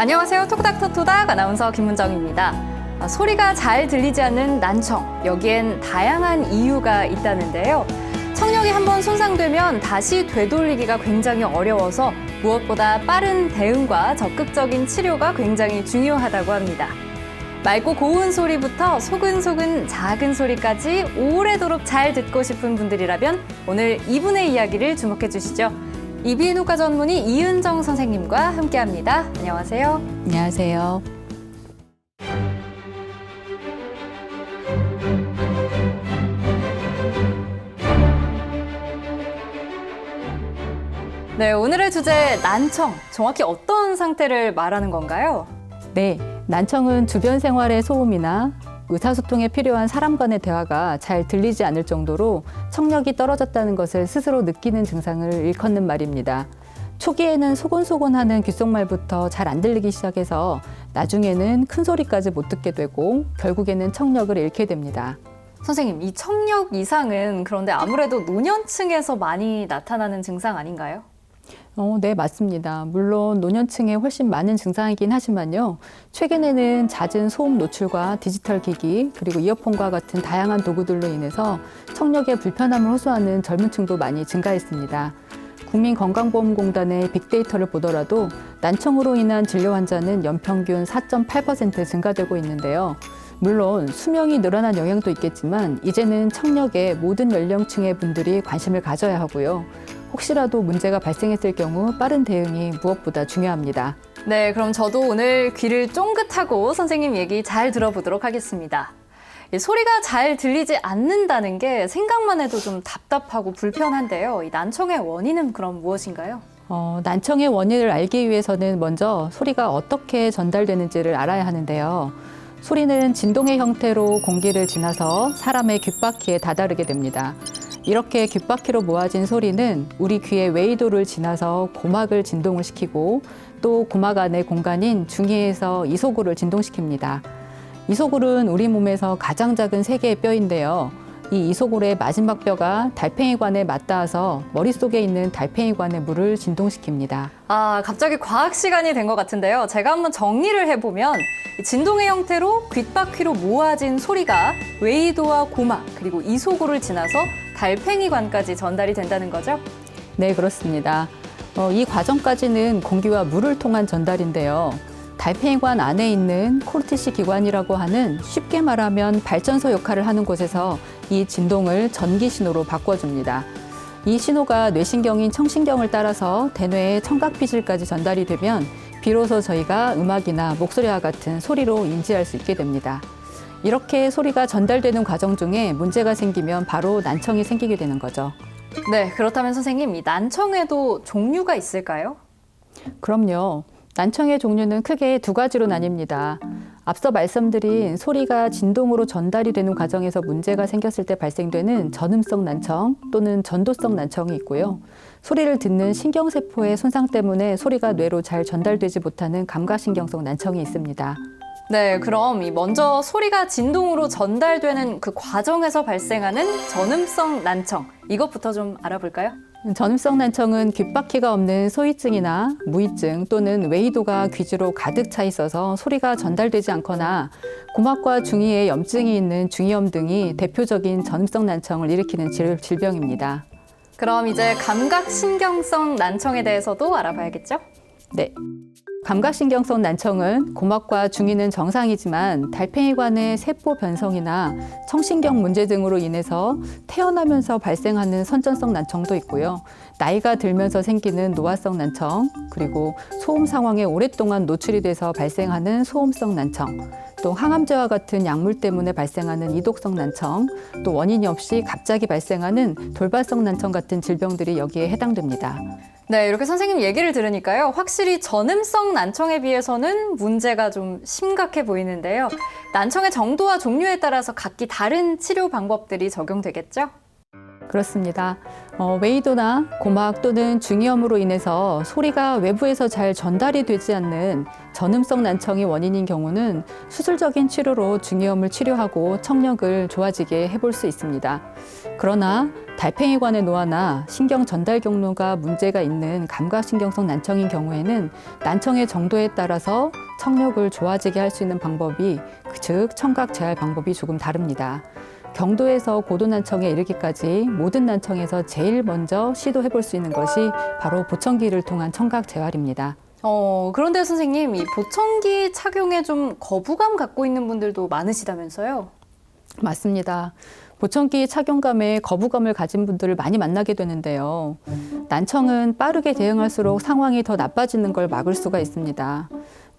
안녕하세요. 톡닥 토닥 아나운서 김문정입니다. 소리가 잘 들리지 않는 난청, 여기엔 다양한 이유가 있다는데요. 청력이 한번 손상되면 다시 되돌리기가 굉장히 어려워서 무엇보다 빠른 대응과 적극적인 치료가 굉장히 중요하다고 합니다. 맑고 고운 소리부터 소근소근 작은 소리까지 오래도록 잘 듣고 싶은 분들이라면 오늘 이분의 이야기를 주목해 주시죠. 이비인후과 전문의 이은정 선생님과 함께합니다. 안녕하세요. 안녕하세요. 네, 오늘의 주제 난청. 정확히 어떤 상태를 말하는 건가요? 네, 난청은 주변 생활의 소음이나 의사소통에 필요한 사람 간의 대화가 잘 들리지 않을 정도로 청력이 떨어졌다는 것을 스스로 느끼는 증상을 일컫는 말입니다. 초기에는 소곤소곤하는 귓속말부터 잘 안 들리기 시작해서 나중에는 큰 소리까지 못 듣게 되고 결국에는 청력을 잃게 됩니다. 선생님, 이 청력 이상은 그런데 아무래도 노년층에서 많이 나타나는 증상 아닌가요? 네, 맞습니다. 물론 노년층에 훨씬 많은 증상이긴 하지만요. 최근에는 잦은 소음 노출과 디지털 기기, 그리고 이어폰과 같은 다양한 도구들로 인해서 청력에 불편함을 호소하는 젊은 층도 많이 증가했습니다. 국민건강보험공단의 빅데이터를 보더라도 난청으로 인한 진료 환자는 연평균 4.8% 증가되고 있는데요. 물론 수명이 늘어난 영향도 있겠지만 이제는 청력에 모든 연령층의 분들이 관심을 가져야 하고요. 혹시라도 문제가 발생했을 경우 빠른 대응이 무엇보다 중요합니다. 네, 그럼 저도 오늘 귀를 쫑긋하고 선생님 얘기 잘 들어보도록 하겠습니다. 소리가 잘 들리지 않는다는 게 생각만 해도 좀 답답하고 불편한데요. 이 난청의 원인은 그럼 무엇인가요? 난청의 원인을 알기 위해서는 먼저 소리가 어떻게 전달되는지를 알아야 하는데요. 소리는 진동의 형태로 공기를 지나서 사람의 귓바퀴에 다다르게 됩니다. 이렇게 귓바퀴로 모아진 소리는 우리 귀의 웨이도를 지나서 고막을 진동을 시키고 또 고막 안의 공간인 중이에서 이소골을 진동시킵니다. 이소골은 우리 몸에서 가장 작은 세 개의 뼈인데요. 이 이소골의 마지막 뼈가 달팽이관에 맞닿아서 머릿속에 있는 달팽이관의 물을 진동시킵니다. 갑자기 과학 시간이 된 것 같은데요. 제가 한번 정리를 해보면 진동의 형태로 귓바퀴로 모아진 소리가 웨이도와 고막 그리고 이소골을 지나서 달팽이관까지 전달이 된다는 거죠? 네, 그렇습니다. 이 과정까지는 공기와 물을 통한 전달인데요. 달팽이관 안에 있는 코르티시 기관이라고 하는 쉽게 말하면 발전소 역할을 하는 곳에서 이 진동을 전기 신호로 바꿔줍니다. 이 신호가 뇌신경인 청신경을 따라서 대뇌의 청각피질까지 전달이 되면 비로소 저희가 음악이나 목소리와 같은 소리로 인지할 수 있게 됩니다. 이렇게 소리가 전달되는 과정 중에 문제가 생기면 바로 난청이 생기게 되는 거죠. 네, 그렇다면 선생님, 이 난청에도 종류가 있을까요? 그럼요. 난청의 종류는 크게 두 가지로 나뉩니다. 앞서 말씀드린 소리가 진동으로 전달이 되는 과정에서 문제가 생겼을 때 발생되는 전음성 난청 또는 전도성 난청이 있고요. 소리를 듣는 신경세포의 손상 때문에 소리가 뇌로 잘 전달되지 못하는 감각신경성 난청이 있습니다. 네, 그럼 먼저 소리가 진동으로 전달되는 그 과정에서 발생하는 전음성 난청, 이것부터 좀 알아볼까요? 전음성 난청은 귓바퀴가 없는 소위증이나 무위증 또는 웨이도가 귀주로 가득 차 있어서 소리가 전달되지 않거나 고막과 중이에 염증이 있는 중이염 등이 대표적인 전음성 난청을 일으키는 질병입니다. 그럼 이제 감각신경성 난청에 대해서도 알아봐야겠죠? 네. 감각신경성 난청은 고막과 중이는 정상이지만 달팽이관의 세포 변성이나 청신경 문제 등으로 인해서 태어나면서 발생하는 선천성 난청도 있고요. 나이가 들면서 생기는 노화성 난청, 그리고 소음 상황에 오랫동안 노출이 돼서 발생하는 소음성 난청, 또 항암제와 같은 약물 때문에 발생하는 이독성 난청, 또 원인이 없이 갑자기 발생하는 돌발성 난청 같은 질병들이 여기에 해당됩니다. 네, 이렇게 선생님 얘기를 들으니까요. 확실히 전음성 난청에 비해서는 문제가 좀 심각해 보이는데요. 난청의 정도와 종류에 따라서 각기 다른 치료 방법들이 적용되겠죠? 그렇습니다. 웨이도나 고막 또는 중이염으로 인해서 소리가 외부에서 잘 전달이 되지 않는 전음성 난청이 원인인 경우는 수술적인 치료로 중이염을 치료하고 청력을 좋아지게 해볼 수 있습니다. 그러나 달팽이관의 노화나 신경 전달 경로가 문제가 있는 감각신경성 난청인 경우에는 난청의 정도에 따라서 청력을 좋아지게 할 수 있는 방법이, 즉 청각 재활 방법이 조금 다릅니다. 경도에서 고도 난청에 이르기까지 모든 난청에서 제일 먼저 시도해 볼 수 있는 것이 바로 보청기를 통한 청각 재활입니다. 그런데 선생님, 이 보청기 착용에 좀 거부감 갖고 있는 분들도 많으시다면서요? 맞습니다. 보청기 착용감에 거부감을 가진 분들을 많이 만나게 되는데요. 난청은 빠르게 대응할수록 상황이 더 나빠지는 걸 막을 수가 있습니다.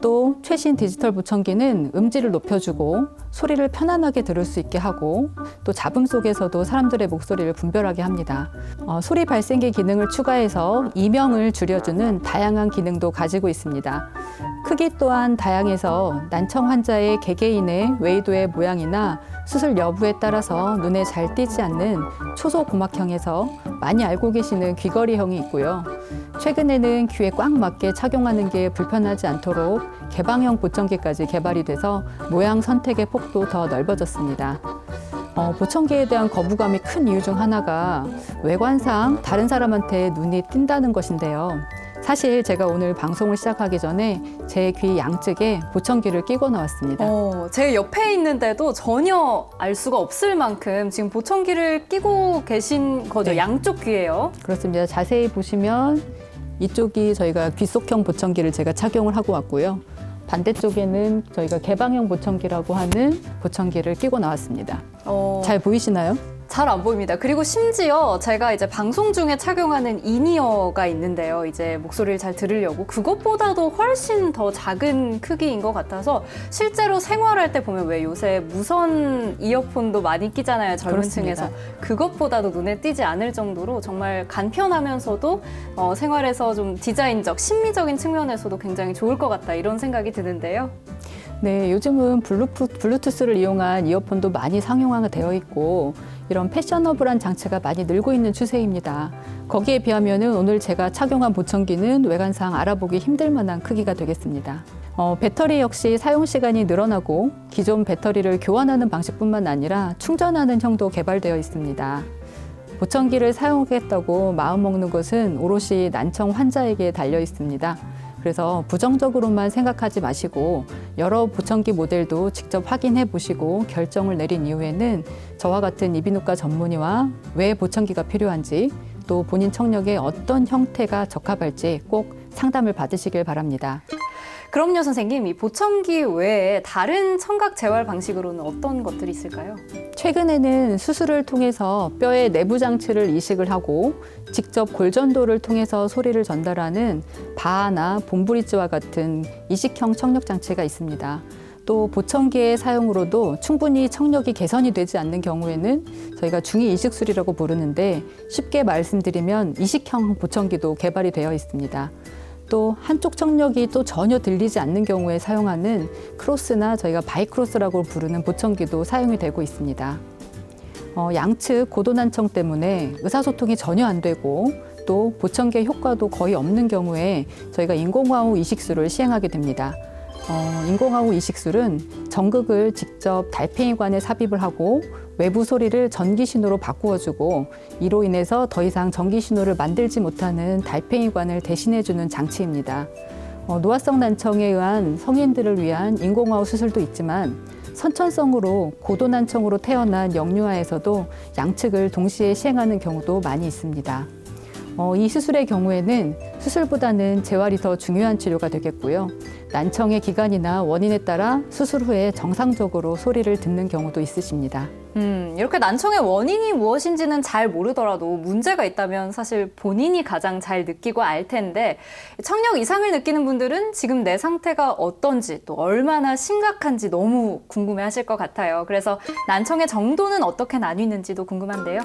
또 최신 디지털 보청기는 음질을 높여주고 소리를 편안하게 들을 수 있게 하고 또 잡음 속에서도 사람들의 목소리를 분별하게 합니다. 소리 발생기 기능을 추가해서 이명을 줄여주는 다양한 기능도 가지고 있습니다. 크기 또한 다양해서 난청 환자의 개개인의 웨이도의 모양이나 수술 여부에 따라서 눈에 잘 띄지 않는 초소고막형에서 많이 알고 계시는 귀걸이형이 있고요. 최근에는 귀에 꽉 맞게 착용하는 게 불편하지 않도록 개방형 보청기까지 개발이 돼서 모양 선택의 폭도 더 넓어졌습니다. 보청기에 대한 거부감이 큰 이유 중 하나가 외관상 다른 사람한테 눈이 띈다는 것인데요. 사실 제가 오늘 방송을 시작하기 전에 제 귀 양측에 보청기를 끼고 나왔습니다. 제 옆에 있는데도 전혀 알 수가 없을 만큼 지금 보청기를 끼고 계신 거죠? 네. 양쪽 귀에요? 그렇습니다. 자세히 보시면 이쪽이 저희가 귀속형 보청기를 제가 착용을 하고 왔고요. 반대쪽에는 저희가 개방형 보청기라고 하는 보청기를 끼고 나왔습니다. 잘 보이시나요? 잘 안 보입니다. 그리고 심지어 제가 이제 방송 중에 착용하는 인이어가 있는데요. 이제 목소리를 잘 들으려고 그것보다도 훨씬 더 작은 크기인 것 같아서 실제로 생활할 때 보면 왜 요새 무선 이어폰도 많이 끼잖아요. 젊은 그렇습니다. 층에서. 그것보다도 눈에 띄지 않을 정도로 정말 간편하면서도 생활에서 좀 디자인적, 심미적인 측면에서도 굉장히 좋을 것 같다 이런 생각이 드는데요. 네, 요즘은 블루투스를 이용한 이어폰도 많이 상용화가 되어 있고 이런 패셔너블한 장치가 많이 늘고 있는 추세입니다. 거기에 비하면은 오늘 제가 착용한 보청기는 외관상 알아보기 힘들 만한 크기가 되겠습니다. 배터리 역시 사용 시간이 늘어나고 기존 배터리를 교환하는 방식뿐만 아니라 충전하는 형도 개발되어 있습니다. 보청기를 사용하겠다고 마음먹는 것은 오롯이 난청 환자에게 달려 있습니다. 그래서 부정적으로만 생각하지 마시고 여러 보청기 모델도 직접 확인해 보시고 결정을 내린 이후에는 저와 같은 이비인후과 전문의와 왜 보청기가 필요한지 또 본인 청력에 어떤 형태가 적합할지 꼭 상담을 받으시길 바랍니다. 그럼요, 선생님. 이 보청기 외에 다른 청각 재활 방식으로는 어떤 것들이 있을까요? 최근에는 수술을 통해서 뼈의 내부 장치를 이식을 하고 직접 골전도를 통해서 소리를 전달하는 바하나 봄브리지와 같은 이식형 청력 장치가 있습니다. 또 보청기의 사용으로도 충분히 청력이 개선이 되지 않는 경우에는 저희가 중위 이식술이라고 부르는데 쉽게 말씀드리면 이식형 보청기도 개발이 되어 있습니다. 또 한쪽 청력이 또 전혀 들리지 않는 경우에 사용하는 크로스나 저희가 바이크로스라고 부르는 보청기도 사용이 되고 있습니다. 양측 고도난청 때문에 의사소통이 전혀 안 되고 또 보청기의 효과도 거의 없는 경우에 저희가 인공화후 이식술을 시행하게 됩니다. 인공화후 이식술은 전극을 직접 달팽이관에 삽입을 하고 외부 소리를 전기신호로 바꾸어주고 이로 인해서 더 이상 전기신호를 만들지 못하는 달팽이관을 대신해주는 장치입니다. 노화성 난청에 의한 성인들을 위한 인공화후 수술도 있지만 선천성으로 고도난청으로 태어난 영유아에서도 양측을 동시에 시행하는 경우도 많이 있습니다. 이 수술의 경우에는 수술보다는 재활이 더 중요한 치료가 되겠고요. 난청의 기간이나 원인에 따라 수술 후에 정상적으로 소리를 듣는 경우도 있으십니다. 이렇게 난청의 원인이 무엇인지는 잘 모르더라도 문제가 있다면 사실 본인이 가장 잘 느끼고 알 텐데 청력 이상을 느끼는 분들은 지금 내 상태가 어떤지 또 얼마나 심각한지 너무 궁금해하실 것 같아요. 그래서 난청의 정도는 어떻게 나뉘는지도 궁금한데요.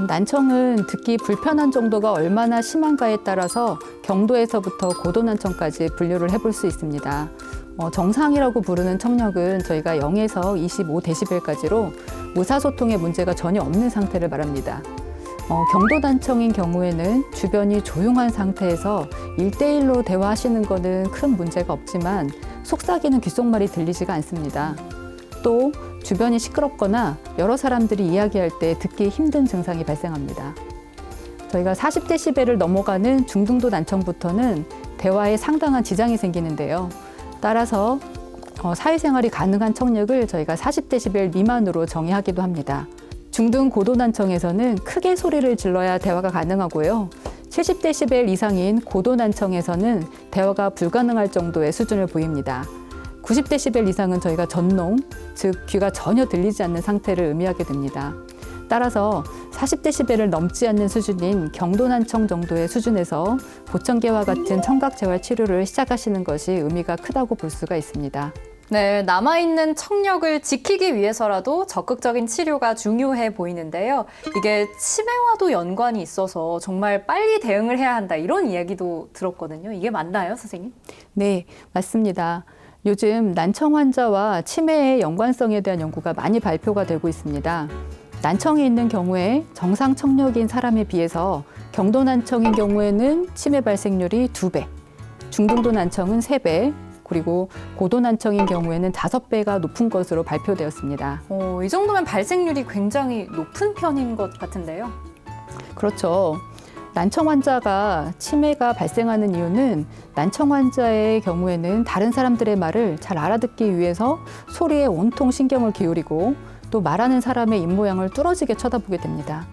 난청은 듣기 불편한 정도가 얼마나 심한가에 따라서 경도에서부터 고도난청까지 분류를 해볼 수 있습니다. 정상이라고 부르는 청력은 저희가 0에서 25dB까지로 의사소통에 문제가 전혀 없는 상태를 말합니다. 경도단청인 경우에는 주변이 조용한 상태에서 1대1로 대화하시는 것은 큰 문제가 없지만 속삭이는 귓속말이 들리지가 않습니다. 또 주변이 시끄럽거나 여러 사람들이 이야기할 때 듣기 힘든 증상이 발생합니다. 저희가 40데시벨을 넘어가는 중등도 난청부터는 대화에 상당한 지장이 생기는데요. 따라서 사회생활이 가능한 청력을 저희가 40데시벨 미만으로 정의하기도 합니다. 중등 고도 난청에서는 크게 소리를 질러야 대화가 가능하고요. 70데시벨 이상인 고도 난청에서는 대화가 불가능할 정도의 수준을 보입니다. 90데시벨 이상은 저희가 전농, 즉 귀가 전혀 들리지 않는 상태를 의미하게 됩니다. 따라서 40데시벨을 넘지 않는 수준인 경도난청 정도의 수준에서 보청기와 같은 청각재활 치료를 시작하시는 것이 의미가 크다고 볼 수가 있습니다. 네, 남아있는 청력을 지키기 위해서라도 적극적인 치료가 중요해 보이는데요. 이게 치매와도 연관이 있어서 정말 빨리 대응을 해야 한다, 이런 이야기도 들었거든요. 이게 맞나요, 선생님? 네, 맞습니다. 요즘 난청 환자와 치매의 연관성에 대한 연구가 많이 발표가 되고 있습니다. 난청이 있는 경우에 정상 청력인 사람에 비해서 경도 난청인 경우에는 치매 발생률이 2배, 중등도 난청은 3배, 그리고 고도 난청인 경우에는 5배가 높은 것으로 발표되었습니다. 이 정도면 발생률이 굉장히 높은 편인 것 같은데요. 그렇죠. 난청 환자가 치매가 발생하는 이유는 난청 환자의 경우에는 다른 사람들의 말을 잘 알아듣기 위해서 소리에 온통 신경을 기울이고 또 말하는 사람의 입모양을 뚫어지게 쳐다보게 됩니다.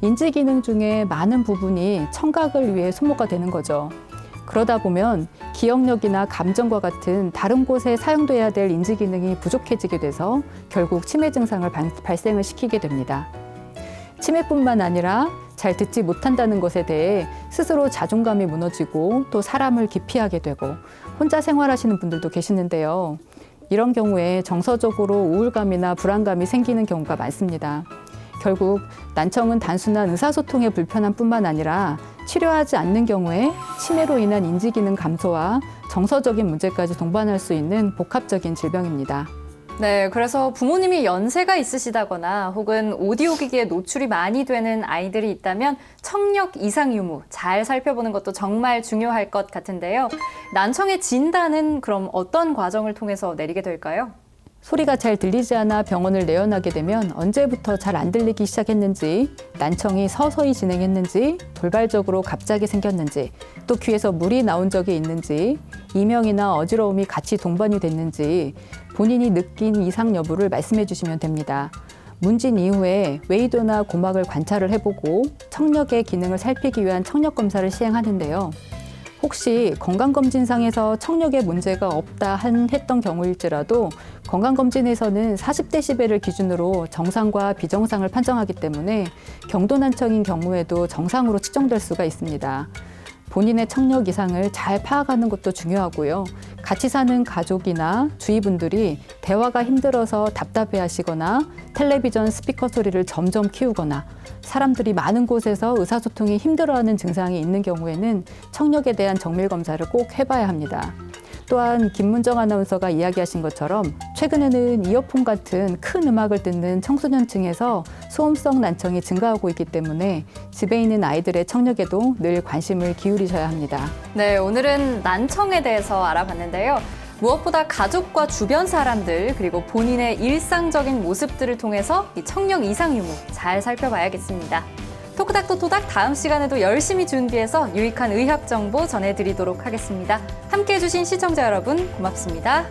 인지 기능 중에 많은 부분이 청각을 위해 소모가 되는 거죠. 그러다 보면 기억력이나 감정과 같은 다른 곳에 사용돼야 될 인지 기능이 부족해지게 돼서 결국 치매 증상을 발생을 시키게 됩니다. 치매뿐만 아니라 잘 듣지 못한다는 것에 대해 스스로 자존감이 무너지고 또 사람을 기피하게 되고 혼자 생활하시는 분들도 계시는데요. 이런 경우에 정서적으로 우울감이나 불안감이 생기는 경우가 많습니다. 결국 난청은 단순한 의사소통의 불편함뿐만 아니라 치료하지 않는 경우에 치매로 인한 인지기능 감소와 정서적인 문제까지 동반할 수 있는 복합적인 질병입니다. 네, 그래서 부모님이 연세가 있으시다거나 혹은 오디오 기기에 노출이 많이 되는 아이들이 있다면 청력 이상 유무 잘 살펴보는 것도 정말 중요할 것 같은데요. 난청의 진단은 그럼 어떤 과정을 통해서 내리게 될까요? 소리가 잘 들리지 않아 병원을 내원하게 되면 언제부터 잘 안 들리기 시작했는지, 난청이 서서히 진행했는지, 돌발적으로 갑자기 생겼는지, 또 귀에서 물이 나온 적이 있는지, 이명이나 어지러움이 같이 동반이 됐는지 본인이 느낀 이상 여부를 말씀해 주시면 됩니다. 문진 이후에 웨이도나 고막을 관찰을 해보고 청력의 기능을 살피기 위한 청력 검사를 시행하는데요. 혹시 건강검진상에서 청력에 문제가 없다 했던 경우일지라도 건강검진에서는 40데시벨을 기준으로 정상과 비정상을 판정하기 때문에 경도난청인 경우에도 정상으로 측정될 수가 있습니다. 본인의 청력 이상을 잘 파악하는 것도 중요하고요. 같이 사는 가족이나 주위 분들이 대화가 힘들어서 답답해 하시거나 텔레비전 스피커 소리를 점점 키우거나 사람들이 많은 곳에서 의사소통이 힘들어하는 증상이 있는 경우에는 청력에 대한 정밀 검사를 꼭 해봐야 합니다. 또한 김문정 아나운서가 이야기하신 것처럼 최근에는 이어폰 같은 큰 음악을 듣는 청소년층에서 소음성 난청이 증가하고 있기 때문에 집에 있는 아이들의 청력에도 늘 관심을 기울이셔야 합니다. 네, 오늘은 난청에 대해서 알아봤는데요. 무엇보다 가족과 주변 사람들 그리고 본인의 일상적인 모습들을 통해서 이 청력 이상 유무 잘 살펴봐야겠습니다. 토크닥 토닥 다음 시간에도 열심히 준비해서 유익한 의학 정보 전해드리도록 하겠습니다. 함께해 주신 시청자 여러분 고맙습니다.